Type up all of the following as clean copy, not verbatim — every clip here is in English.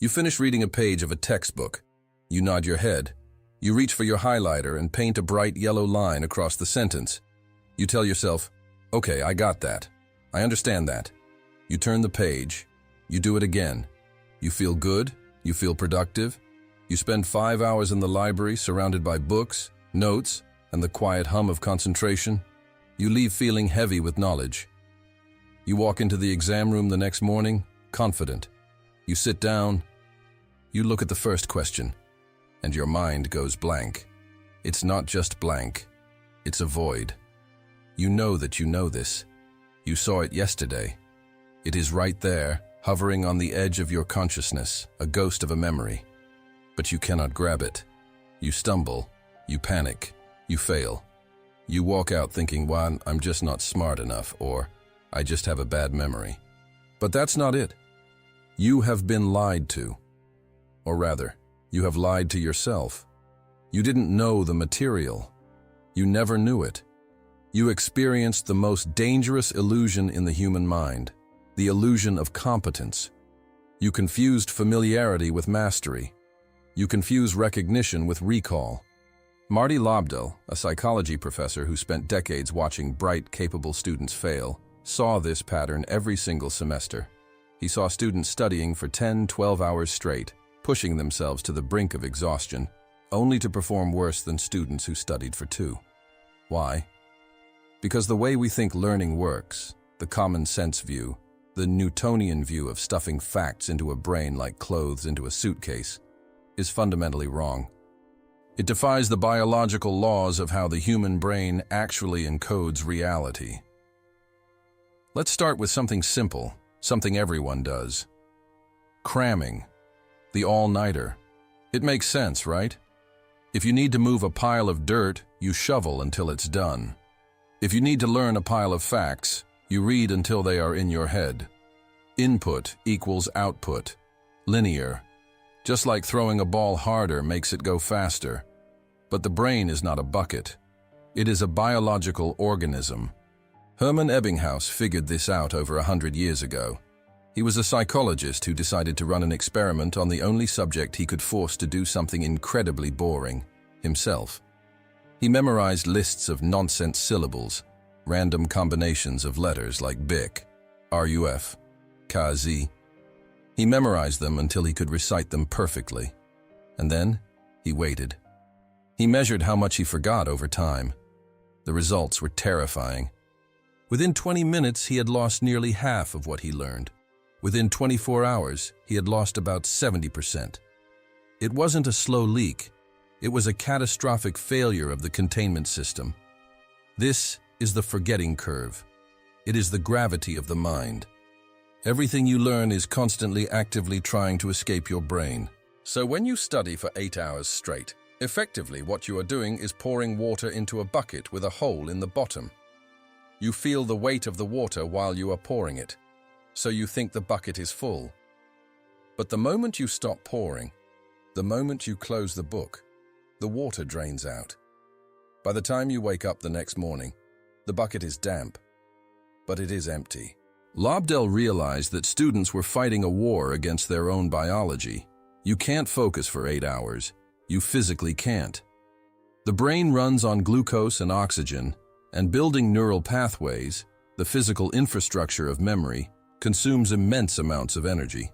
You finish reading a page of a textbook. You nod your head. You reach for your highlighter and paint a bright yellow line across the sentence. You tell yourself, okay, I got that. I understand that. You turn the page. You do it again. You feel good. You feel productive. You spend 5 hours in the library surrounded by books, notes, and the quiet hum of concentration. You leave feeling heavy with knowledge. You walk into the exam room the next morning, confident. You sit down. You look at the first question, and your mind goes blank. It's not just blank. It's a void. You know that you know this. You saw it yesterday. It is right there, hovering on the edge of your consciousness, a ghost of a memory. But you cannot grab it. You stumble. You panic. You fail. You walk out thinking, well, I'm just not smart enough, or I just have a bad memory. But that's not it. You have been lied to. Or rather, you have lied to yourself. You didn't know the material. You never knew it. You experienced the most dangerous illusion in the human mind, the illusion of competence. You confused familiarity with mastery. You confuse recognition with recall. Marty Lobdell, a psychology professor who spent decades watching bright, capable students fail, saw this pattern every single semester. He saw students studying for 10, 12 hours straight, pushing themselves to the brink of exhaustion, only to perform worse than students who studied for 2. Why? Because the way we think learning works, the common sense view, the Newtonian view of stuffing facts into a brain like clothes into a suitcase, is fundamentally wrong. It defies the biological laws of how the human brain actually encodes reality. Let's start with something simple, something everyone does. Cramming. The all-nighter. It makes sense, right? If you need to move a pile of dirt, you shovel until it's done. If you need to learn a pile of facts, you read until they are in your head. Input equals output. Linear. Just like throwing a ball harder makes it go faster. But the brain is not a bucket. It is a biological organism. Hermann Ebbinghaus figured this out over 100 years ago. He was a psychologist who decided to run an experiment on the only subject he could force to do something incredibly boring, himself. He memorized lists of nonsense syllables, random combinations of letters like BIC, RUF, KZ. He memorized them until he could recite them perfectly. And then, he waited. He measured how much he forgot over time. The results were terrifying. Within 20 minutes, he had lost nearly half of what he learned. Within 24 hours, he had lost about 70%. It wasn't a slow leak. It was a catastrophic failure of the containment system. This is the forgetting curve. It is the gravity of the mind. Everything you learn is constantly actively trying to escape your brain. So when you study for 8 hours straight, effectively what you are doing is pouring water into a bucket with a hole in the bottom. You feel the weight of the water while you are pouring it, so you think the bucket is full. But the moment you stop pouring, the moment you close the book, the water drains out. By the time you wake up the next morning, the bucket is damp, but it is empty. Lobdell realized that students were fighting a war against their own biology. You can't focus for 8 hours. You physically can't. The brain runs on glucose and oxygen, and building neural pathways, the physical infrastructure of memory, consumes immense amounts of energy.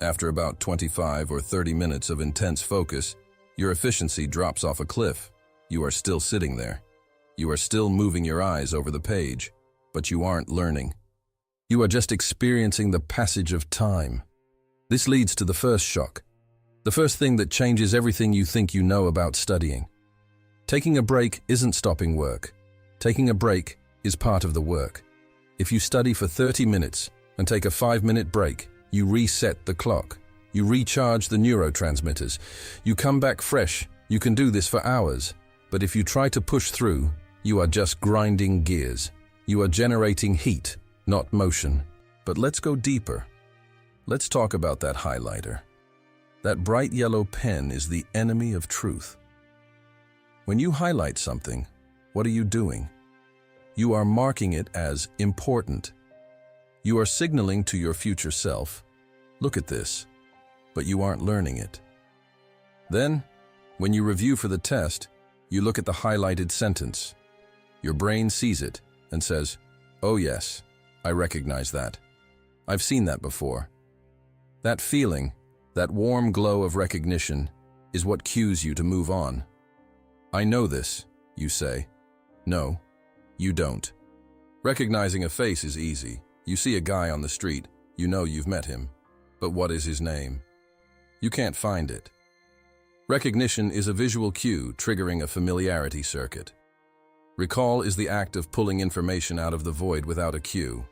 After about 25 or 30 minutes of intense focus, your efficiency drops off a cliff. You are still sitting there. You are still moving your eyes over the page, but you aren't learning. You are just experiencing the passage of time. This leads to the first shock, the first thing that changes everything you think you know about studying. Taking a break isn't stopping work. Taking a break is part of the work. If you study for 30 minutes and take a 5-minute break, you reset the clock. You recharge the neurotransmitters. You come back fresh. You can do this for hours. But if you try to push through, you are just grinding gears. You are generating heat, not motion. But let's go deeper. Let's talk about that highlighter. That bright yellow pen is the enemy of truth. When you highlight something, what are you doing? You are marking it as important. You are signaling to your future self, look at this. but you aren't learning it. Then, when you review for the test, you look at the highlighted sentence. Your brain sees it and says, "Oh yes, I recognize that. I've seen that before." That feeling, that warm glow of recognition, is what cues you to move on. "I know this," you say. No, you don't. Recognizing a face is easy. You see a guy on the street, you know you've met him. But what is his name? You can't find it. Recognition is a visual cue triggering a familiarity circuit. Recall is the act of pulling information out of the void without a cue.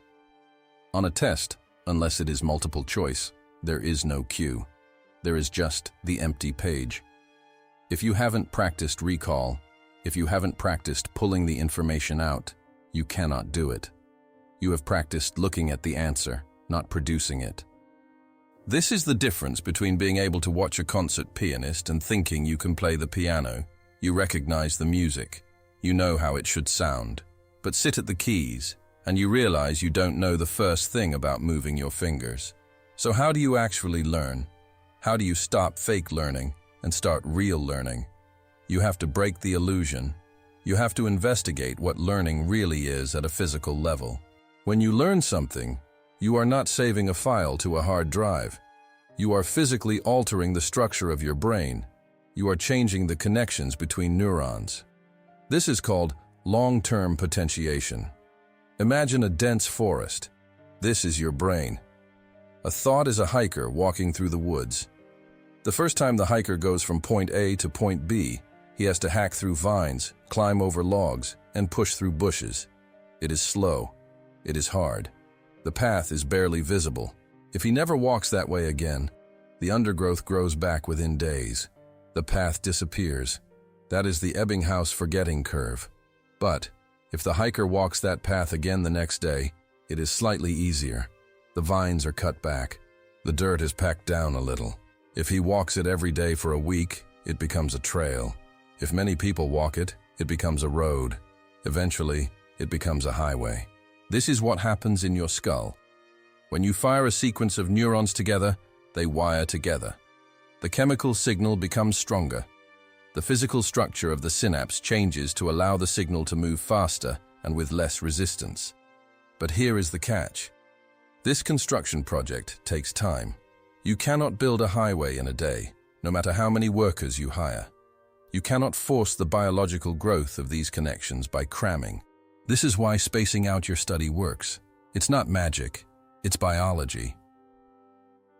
On a test, unless it is multiple choice, there is no cue. There is just the empty page. If you haven't practiced recall, if you haven't practiced pulling the information out, you cannot do it. You have practiced looking at the answer, not producing it. This is the difference between being able to watch a concert pianist and thinking you can play the piano. You recognize the music. You know how it should sound. But sit at the keys, and you realize you don't know the first thing about moving your fingers. So how do you actually learn? How do you stop fake learning and start real learning? You have to break the illusion. You have to investigate what learning really is at a physical level. When you learn something, you are not saving a file to a hard drive. You are physically altering the structure of your brain. You are changing the connections between neurons. This is called long-term potentiation. Imagine a dense forest. This is your brain. A thought is a hiker walking through the woods. The first time the hiker goes from point A to point B, he has to hack through vines, climb over logs, and push through bushes. It is slow. It is hard. The path is barely visible. If he never walks that way again, the undergrowth grows back within days. The path disappears. That is the Ebbinghaus forgetting curve. But if the hiker walks that path again the next day, it is slightly easier. The vines are cut back. The dirt is packed down a little. If he walks it every day for a week, it becomes a trail. If many people walk it, it becomes a road. Eventually, it becomes a highway. This is what happens in your skull. When you fire a sequence of neurons together, they wire together. The chemical signal becomes stronger. The physical structure of the synapse changes to allow the signal to move faster and with less resistance. But here is the catch. This construction project takes time. You cannot build a highway in a day, no matter how many workers you hire. You cannot force the biological growth of these connections by cramming. This is why spacing out your study works. It's not magic, it's biology.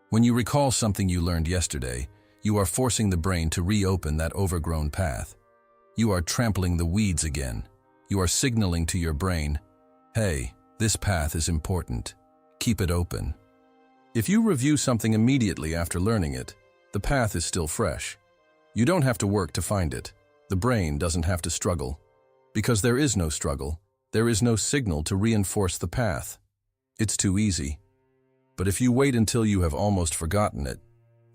When you recall something you learned yesterday, you are forcing the brain to reopen that overgrown path. You are trampling the weeds again. You are signaling to your brain, "Hey, this path is important. Keep it open." If you review something immediately after learning it, the path is still fresh. You don't have to work to find it. The brain doesn't have to struggle. Because there is no struggle, there is no signal to reinforce the path. It's too easy. But if you wait until you have almost forgotten it,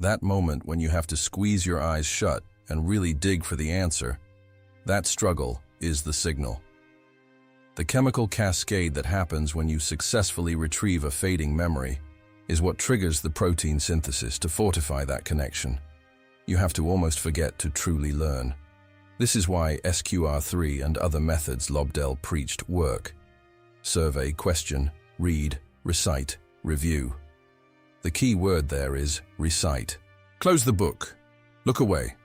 that moment when you have to squeeze your eyes shut and really dig for the answer, that struggle is the signal. The chemical cascade that happens when you successfully retrieve a fading memory is what triggers the protein synthesis to fortify that connection. You have to almost forget to truly learn. This is why SQR3 and other methods Lobdell preached work. Survey, question, read, recite, review. The key word there is recite. Close the book. Look away.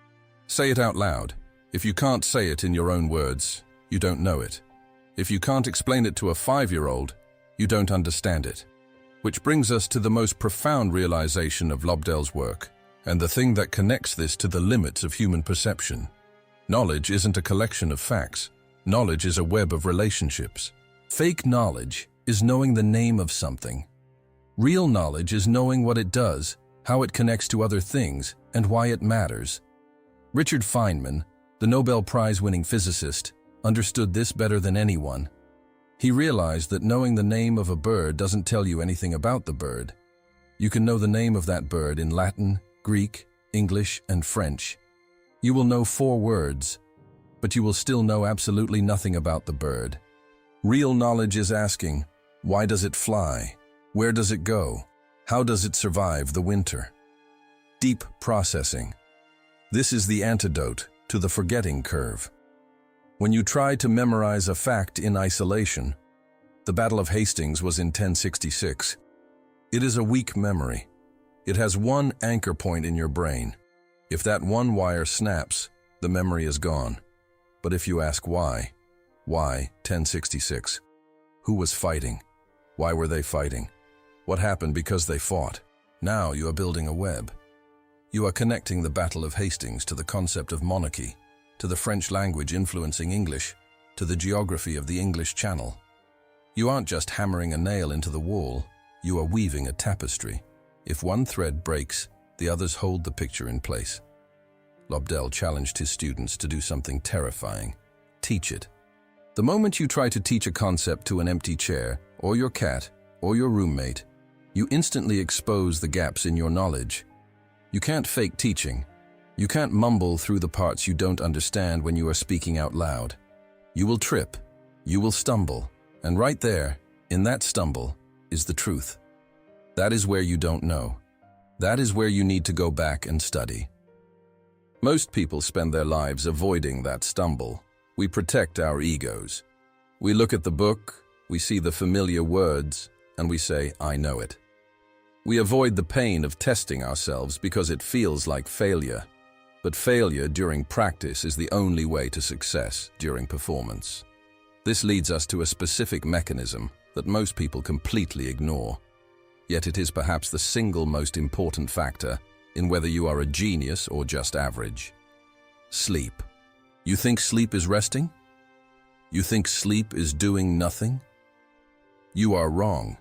Say it out loud. If you can't say it in your own words, you don't know it. If you can't explain it to a 5-year-old, you don't understand it. Which brings us to the most profound realization of Lobdell's work, and the thing that connects this to the limits of human perception. Knowledge isn't a collection of facts. Knowledge is a web of relationships. Fake knowledge is knowing the name of something. Real knowledge is knowing what it does, how it connects to other things, and why it matters. Richard Feynman, the Nobel Prize-winning physicist, understood this better than anyone. He realized that knowing the name of a bird doesn't tell you anything about the bird. You can know the name of that bird in Latin, Greek, English, and French. You will know 4 words, but you will still know absolutely nothing about the bird. Real knowledge is asking, why does it fly? Where does it go? How does it survive the winter? Deep processing. This is the antidote to the forgetting curve. When you try to memorize a fact in isolation, the Battle of Hastings was in 1066. It is a weak memory. It has one anchor point in your brain. If that one wire snaps, the memory is gone. But if you ask why 1066? Who was fighting? Why were they fighting? What happened because they fought? Now you are building a web. You are connecting the Battle of Hastings to the concept of monarchy, to the French language influencing English, to the geography of the English Channel. You aren't just hammering a nail into the wall, you are weaving a tapestry. If one thread breaks, the others hold the picture in place. Lobdell challenged his students to do something terrifying. Teach it. The moment you try to teach a concept to an empty chair, or your cat, or your roommate, you instantly expose the gaps in your knowledge. You can't fake teaching. You can't mumble through the parts you don't understand when you are speaking out loud. You will trip. You will stumble. And right there, in that stumble, is the truth. That is where you don't know. That is where you need to go back and study. Most people spend their lives avoiding that stumble. We protect our egos. We look at the book, we see the familiar words, and we say, I know it. We avoid the pain of testing ourselves because it feels like failure. But failure during practice is the only way to success during performance. This leads us to a specific mechanism that most people completely ignore. Yet it is perhaps the single most important factor in whether you are a genius or just average. Sleep. You think sleep is resting? You think sleep is doing nothing? You are wrong.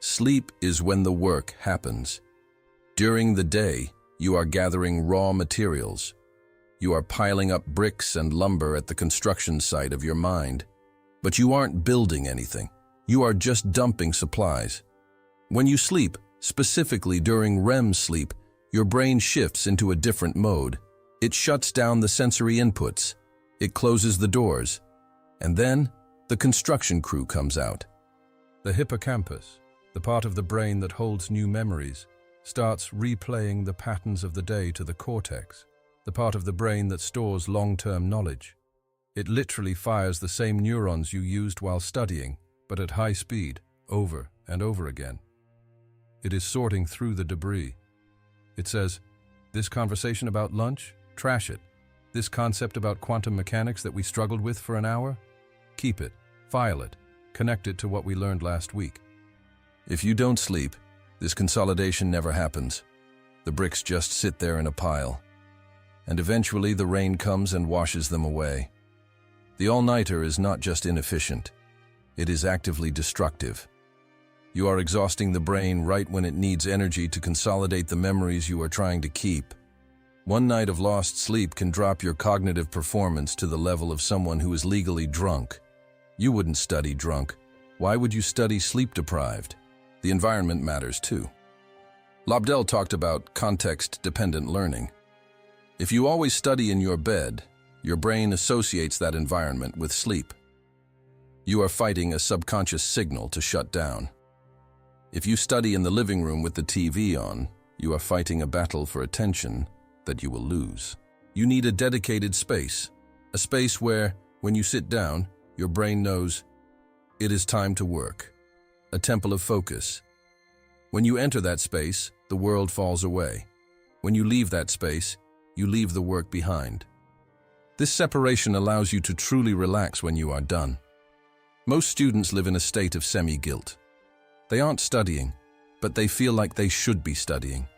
Sleep is when the work happens. During the day, you are gathering raw materials. You are piling up bricks and lumber at the construction site of your mind. But you aren't building anything. You are just dumping supplies. When you sleep, specifically during REM sleep, your brain shifts into a different mode. It shuts down the sensory inputs. It closes the doors. And then, the construction crew comes out. The hippocampus, the part of the brain that holds new memories, starts replaying the patterns of the day to the cortex, the part of the brain that stores long-term knowledge. It literally fires the same neurons you used while studying, but at high speed, over and over again. It is sorting through the debris. It says, this conversation about lunch? Trash it. This concept about quantum mechanics that we struggled with for an hour? Keep it, file it, connect it to what we learned last week. If you don't sleep, this consolidation never happens. The bricks just sit there in a pile. And eventually the rain comes and washes them away. The all-nighter is not just inefficient, it is actively destructive. You are exhausting the brain right when it needs energy to consolidate the memories you are trying to keep. One night of lost sleep can drop your cognitive performance to the level of someone who is legally drunk. You wouldn't study drunk. Why would you study sleep-deprived? The environment matters too. Lobdell talked about context-dependent learning. If you always study in your bed, your brain associates that environment with sleep. You are fighting a subconscious signal to shut down. If you study in the living room with the TV on, you are fighting a battle for attention that you will lose. You need a dedicated space, a space where, when you sit down, your brain knows it is time to work, a temple of focus. When you enter that space, the world falls away. When you leave that space, you leave the work behind. This separation allows you to truly relax when you are done. Most students live in a state of semi-guilt. They aren't studying, but they feel like they should be studying.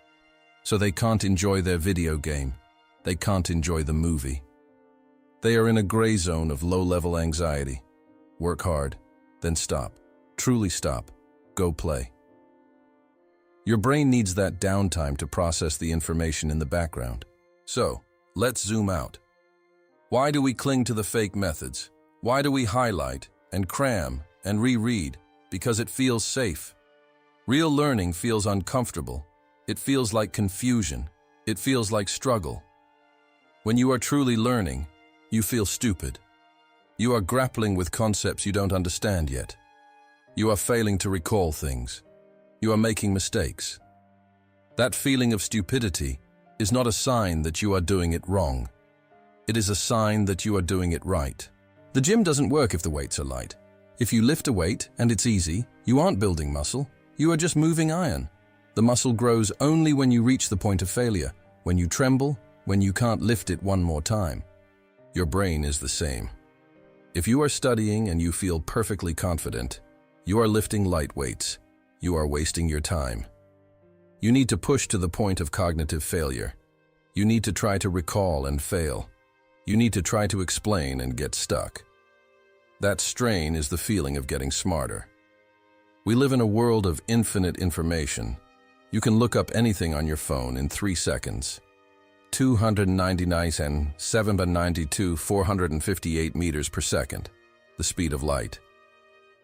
So they can't enjoy their video game. They can't enjoy the movie. They are in a gray zone of low-level anxiety. Work hard, then stop. Truly stop. Go play. Your brain needs that downtime to process the information in the background. So, let's zoom out. Why do we cling to the fake methods? Why do we highlight and cram and reread? Because it feels safe. Real learning feels uncomfortable. It feels like confusion. It feels like struggle. When you are truly learning, you feel stupid. You are grappling with concepts you don't understand yet. You are failing to recall things. You are making mistakes. That feeling of stupidity is not a sign that you are doing it wrong. It is a sign that you are doing it right. The gym doesn't work if the weights are light. If you lift a weight and it's easy, you aren't building muscle, you are just moving iron. The muscle grows only when you reach the point of failure, when you tremble, when you can't lift it one more time. Your brain is the same. If you are studying and you feel perfectly confident, you are lifting light weights. You are wasting your time. You need to push to the point of cognitive failure. You need to try to recall and fail. You need to try to explain and get stuck. That strain is the feeling of getting smarter. We live in a world of infinite information. You can look up anything on your phone in 3 seconds. 299 and 792 458 meters per second, the speed of light.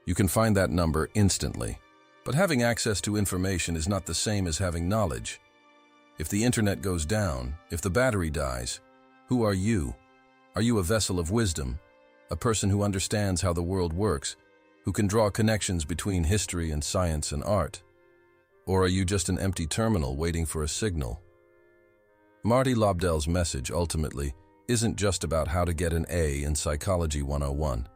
You can find that number instantly. But having access to information is not the same as having knowledge. If the internet goes down, if the battery dies, who are you? Are you a vessel of wisdom, a person who understands how the world works, who can draw connections between history and science and art? Or are you just an empty terminal waiting for a signal? Marty Lobdell's message, ultimately, isn't just about how to get an A in Psychology 101.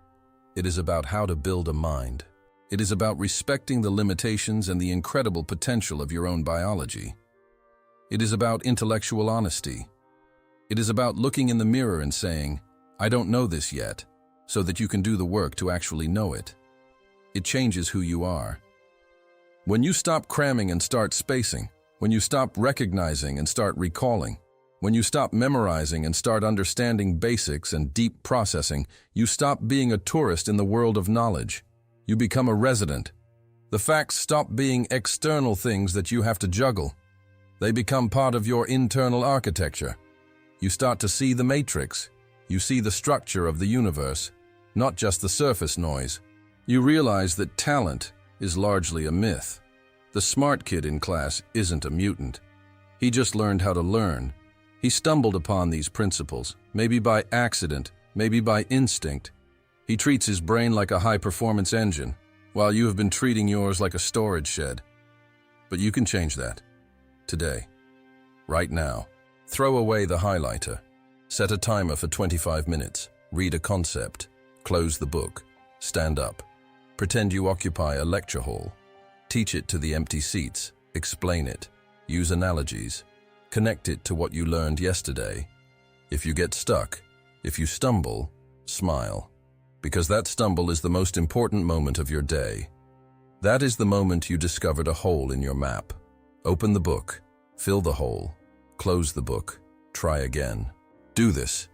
It is about how to build a mind. It is about respecting the limitations and the incredible potential of your own biology. It is about intellectual honesty. It is about looking in the mirror and saying, "I don't know this yet," so that you can do the work to actually know it. It changes who you are. When you stop cramming and start spacing, when you stop recognizing and start recalling, when you stop memorizing and start understanding basics and deep processing, you stop being a tourist in the world of knowledge. You become a resident. The facts stop being external things that you have to juggle. They become part of your internal architecture. You start to see the matrix. You see the structure of the universe, not just the surface noise. You realize that talent is largely a myth. The smart kid in class isn't a mutant. He just learned how to learn. He stumbled upon these principles, maybe by accident, maybe by instinct. He treats his brain like a high-performance engine, while you have been treating yours like a storage shed. But you can change that. Today. Right now. Throw away the highlighter. Set a timer for 25 minutes. Read a concept. Close the book. Stand up. Pretend you occupy a lecture hall. Teach it to the empty seats. Explain it. Use analogies. Connect it to what you learned yesterday. If you get stuck, if you stumble, smile. Because that stumble is the most important moment of your day. That is the moment you discovered a hole in your map. Open the book. Fill the hole. Close the book. Try again. Do this,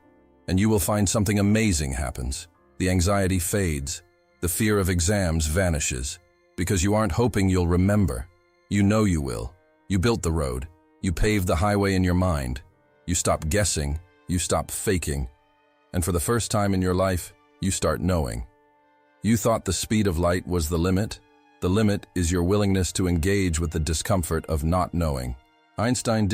and you will find something amazing happens. The anxiety fades. The fear of exams vanishes. Because you aren't hoping you'll remember. You know you will. You built the road. You paved the highway in your mind. You stop guessing. You stop faking. And for the first time in your life, you start knowing. You thought the speed of light was the limit. The limit is your willingness to engage with the discomfort of not knowing. Einstein